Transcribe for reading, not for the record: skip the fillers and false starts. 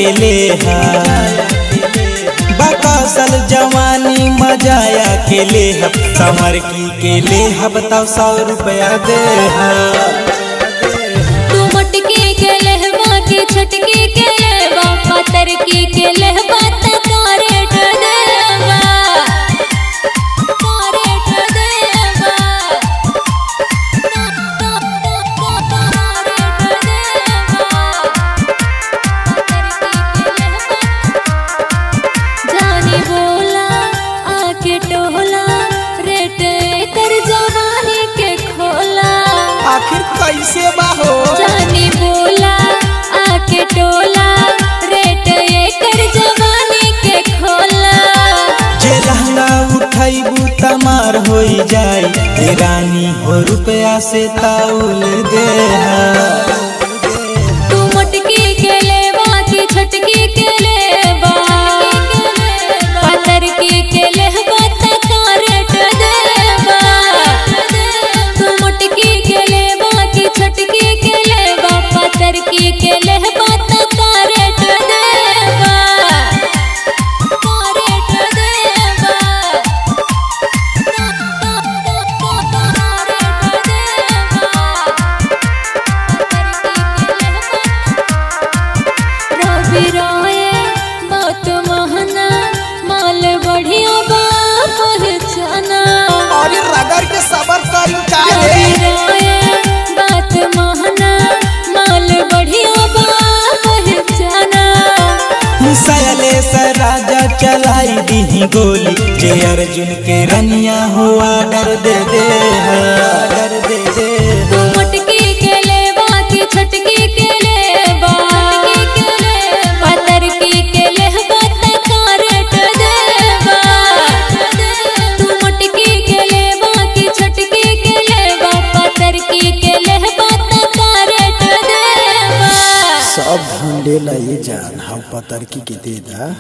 अकेले बकसल जवानी मजाया अकेले समर की के ले बताओ 100 रुपया दे तू मटकी के लेहबा की छटकी के लेबा पतर की के लेहबा तकारेट देबा जानी बोला आके टोला रेट कर जवानी के खोला आखिर कैसे बाहो जानी बोला आके टोला रेट कर जवानी के खोला जे लहंगा उठाइबू तमार हो जाई रानी हो रुपया से ताउल दे तू मटकी के लेबा की छटकी के लेबा पतर की के लेबा तकारेट देबा तू मटकी के लेबा की छटकी के लेबा पतर की के लेबा तकारेट देबा रवि रोए बात महना माल बढ़िया बा पहचाना अरे रगड़ के सबर करी रवि रोए बात महना माल बढ़िया बा पहचाना सयले से राजा चलाई दी गोली जे अर्जुन के रनिया हुआ डर दे तू मटकी के लेबा की छटकी के लेबा पतर की के लेबा तकारेट देबा तू मटकी के लेबा की छटकी के लेबा पतर की के लेबा तकारेट देबा सब ढूंढे ला ये जान हम पतर की के दे दा।